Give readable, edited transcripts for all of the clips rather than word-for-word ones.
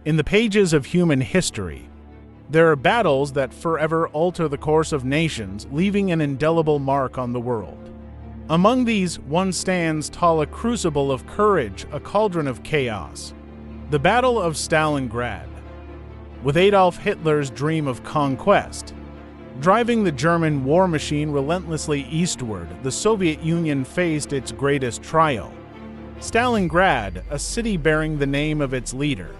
In the pages of human history, there are battles that forever alter the course of nations, leaving an indelible mark on the world. Among these, one stands tall, a crucible of courage, a cauldron of chaos. The Battle of Stalingrad. With Adolf Hitler's dream of conquest driving the German war machine relentlessly eastward, the Soviet Union faced its greatest trial. Stalingrad, a city bearing the name of its leader,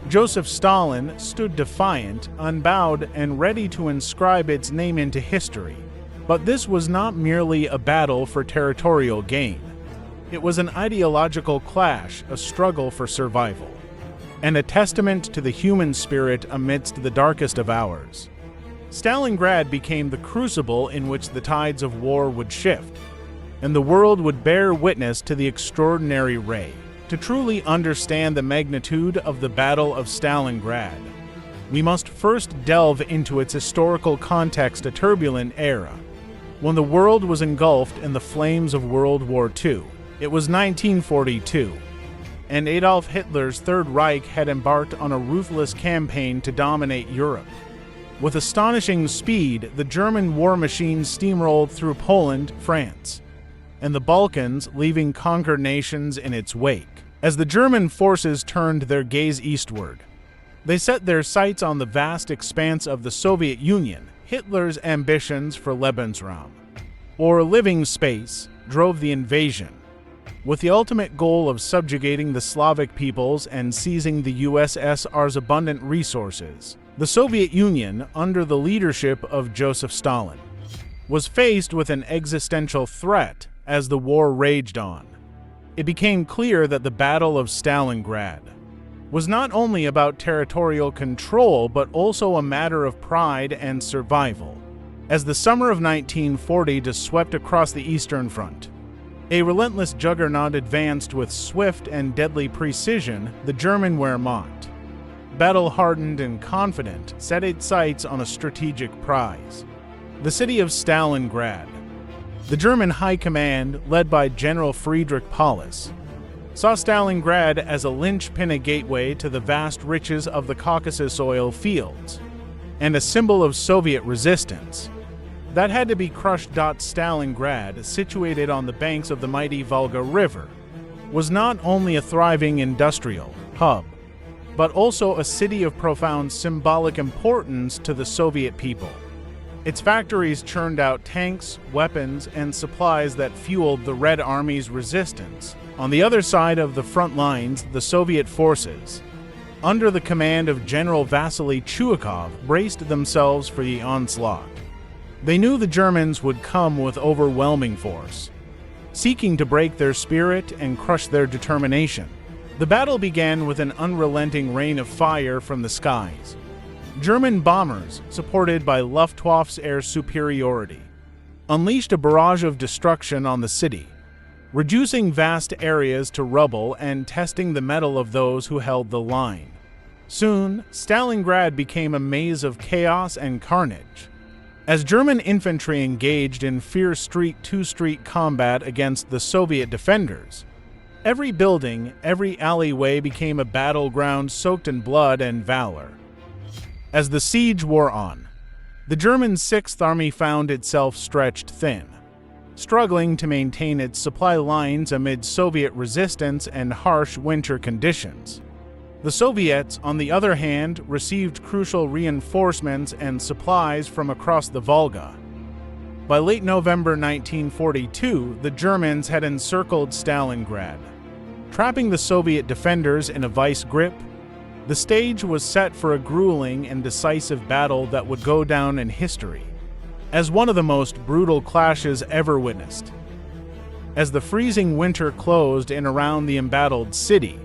Joseph Stalin, stood defiant, unbowed, and ready to inscribe its name into history. But this was not merely a battle for territorial gain. It was an ideological clash, a struggle for survival, and a testament to the human spirit amidst the darkest of hours. Stalingrad became the crucible in which the tides of war would shift, and the world would bear witness to the extraordinary ray. To truly understand the magnitude of the Battle of Stalingrad, we must first delve into its historical context, a turbulent era, when the world was engulfed in the flames of World War II. It was 1942, and Adolf Hitler's Third Reich had embarked on a ruthless campaign to dominate Europe. With astonishing speed, the German war machine steamrolled through Poland, France, and the Balkans, leaving conquered nations in its wake. As the German forces turned their gaze eastward, they set their sights on the vast expanse of the Soviet Union. Hitler's ambitions for Lebensraum, or living space, drove the invasion, with the ultimate goal of subjugating the Slavic peoples and seizing the USSR's abundant resources. The Soviet Union, under the leadership of Joseph Stalin, was faced with an existential threat as the war raged on. It became clear that the Battle of Stalingrad was not only about territorial control, but also a matter of pride and survival. As the summer of 1940 just swept across the Eastern Front, a relentless juggernaut advanced with swift and deadly precision. The German Wehrmacht, battle-hardened and confident, set its sights on a strategic prize: the city of Stalingrad. The German High Command, led by General Friedrich Paulus, saw Stalingrad as a linchpin, a gateway to the vast riches of the Caucasus oil fields, and a symbol of Soviet resistance that had to be crushed. Stalingrad, situated on the banks of the mighty Volga River, was not only a thriving industrial hub, but also a city of profound symbolic importance to the Soviet people. Its factories churned out tanks, weapons, and supplies that fueled the Red Army's resistance. On the other side of the front lines, the Soviet forces, under the command of General Vasily Chuikov, braced themselves for the onslaught. They knew the Germans would come with overwhelming force, seeking to break their spirit and crush their determination. The battle began with an unrelenting rain of fire from the skies. German bombers, supported by Luftwaffe's air superiority, unleashed a barrage of destruction on the city, reducing vast areas to rubble and testing the mettle of those who held the line. Soon, Stalingrad became a maze of chaos and carnage. As German infantry engaged in fierce street-to-street combat against the Soviet defenders, every building, every alleyway became a battleground soaked in blood and valor. As the siege wore on, the German Sixth Army found itself stretched thin, struggling to maintain its supply lines amid Soviet resistance and harsh winter conditions. The Soviets, on the other hand, received crucial reinforcements and supplies from across the Volga. By late November 1942, the Germans had encircled Stalingrad, trapping the Soviet defenders in a vice grip. The stage was set for a grueling and decisive battle that would go down in history as one of the most brutal clashes ever witnessed. As the freezing winter closed in around the embattled city,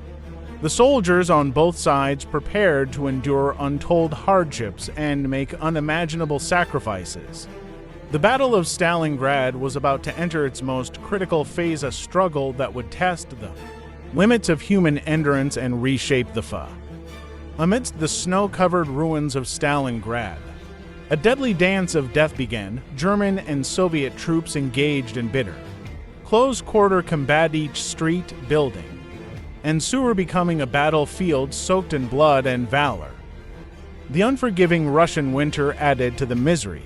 the soldiers on both sides prepared to endure untold hardships and make unimaginable sacrifices. The Battle of Stalingrad was about to enter its most critical phase, a struggle that would test the limits of human endurance and reshape the foe. Amidst the snow-covered ruins of Stalingrad, a deadly dance of death began. German and Soviet troops engaged in bitter, close-quarter combat, each street, building, and soon becoming a battlefield soaked in blood and valor. The unforgiving Russian winter added to the misery.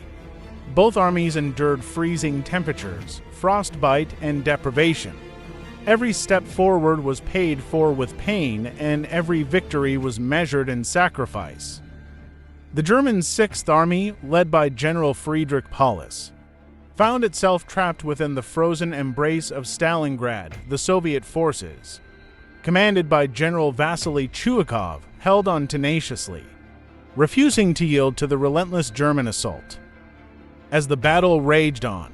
Both armies endured freezing temperatures, frostbite, and deprivation. Every step forward was paid for with pain, and every victory was measured in sacrifice. The German Sixth Army, led by General Friedrich Paulus, found itself trapped within the frozen embrace of Stalingrad. The Soviet forces, commanded by General Vasily Chuikov, held on tenaciously, refusing to yield to the relentless German assault. As the battle raged on,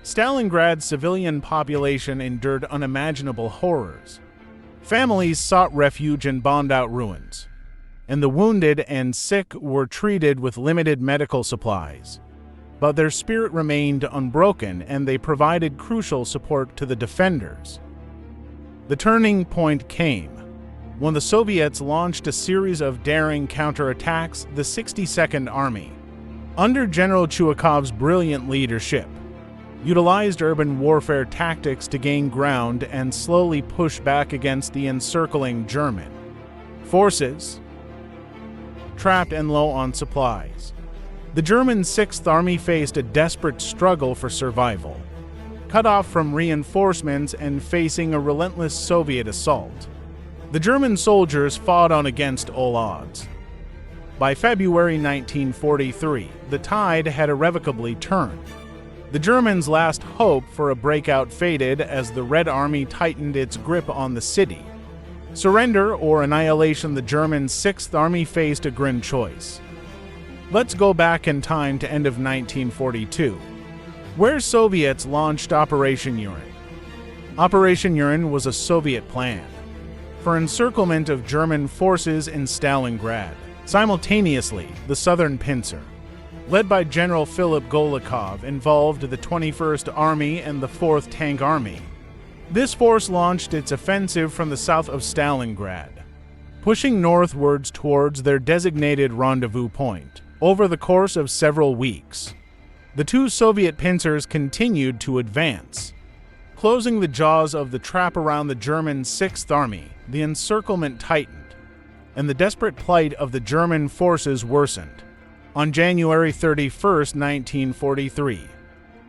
Stalingrad's civilian population endured unimaginable horrors. Families sought refuge in bombed-out ruins, and the wounded and sick were treated with limited medical supplies. But their spirit remained unbroken, and they provided crucial support to the defenders. The turning point came when the Soviets launched a series of daring counterattacks. The 62nd Army, under General Chuikov's brilliant leadership, utilized urban warfare tactics to gain ground and slowly push back against the encircling German forces, trapped and low on supplies. The German Sixth Army faced a desperate struggle for survival, cut off from reinforcements and facing a relentless Soviet assault. The German soldiers fought on against all odds. By February 1943, the tide had irrevocably turned. The Germans' last hope for a breakout faded as the Red Army tightened its grip on the city. Surrender or annihilation. The German Sixth Army faced a grim choice. Let's go back in time to end of 1942, where Soviets launched Operation Urine. Operation Urine was a Soviet plan for encirclement of German forces in Stalingrad. Simultaneously, the Southern Pincer, led by General Philip Golikov, involved the 21st Army and the 4th Tank Army. This force launched its offensive from the south of Stalingrad, pushing northwards towards their designated rendezvous point. Over the course of several weeks, the two Soviet pincers continued to advance, closing the jaws of the trap around the German Sixth Army. The encirclement tightened, and the desperate plight of the German forces worsened. On January 31, 1943,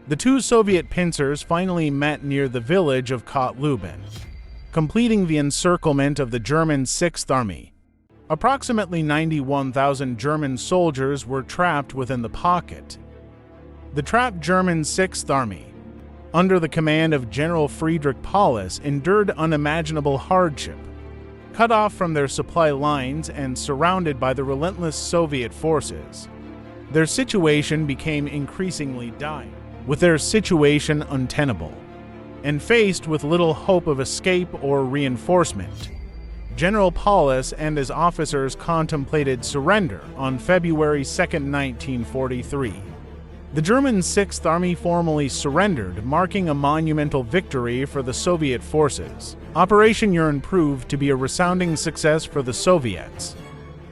the two Soviet pincers finally met near the village of Kotlubin, completing the encirclement of the German Sixth Army. Approximately 91,000 German soldiers were trapped within the pocket. The trapped German Sixth Army, under the command of General Friedrich Paulus, endured unimaginable hardship. Cut off from their supply lines and surrounded by the relentless Soviet forces, their situation became increasingly dire, with their situation untenable, and faced with little hope of escape or reinforcement. General Paulus and his officers contemplated surrender. On February 2, 1943. The German Sixth Army formally surrendered, marking a monumental victory for the Soviet forces. Operation Urine proved to be a resounding success for the Soviets.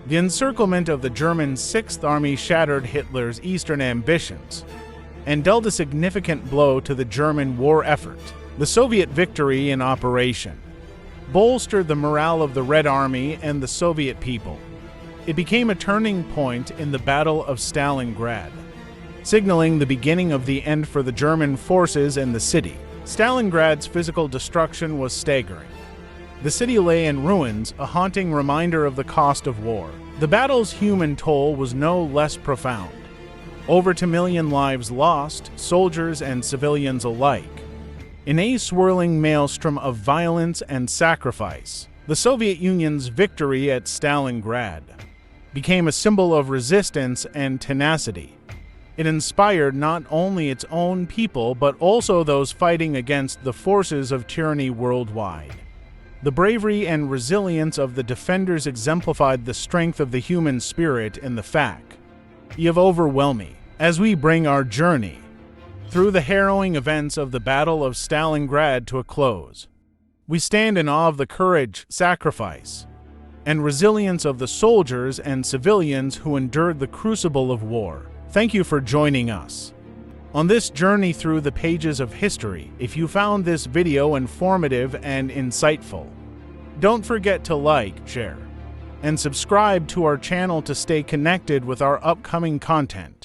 The encirclement of the German Sixth Army shattered Hitler's eastern ambitions and dealt a significant blow to the German war effort. The Soviet victory in Operation bolstered the morale of the Red Army and the Soviet people. It became a turning point in the Battle of Stalingrad, signaling the beginning of the end for the German forces in the city. Stalingrad's physical destruction was staggering. The city lay in ruins, a haunting reminder of the cost of war. The battle's human toll was no less profound. Over 2 million lives lost, soldiers and civilians alike, in a swirling maelstrom of violence and sacrifice. The Soviet Union's victory at Stalingrad became a symbol of resistance and tenacity. It inspired not only its own people but also those fighting against the forces of tyranny worldwide. The bravery and resilience of the defenders exemplified the strength of the human spirit in the fact of overwhelming. As we bring our journey through the harrowing events of the Battle of Stalingrad to a close, we stand in awe of the courage, sacrifice, and resilience of the soldiers and civilians who endured the crucible of war. Thank you for joining us on this journey through the pages of history. If you found this video informative and insightful, Don't forget to like, share, and subscribe to our channel to stay connected with our upcoming content.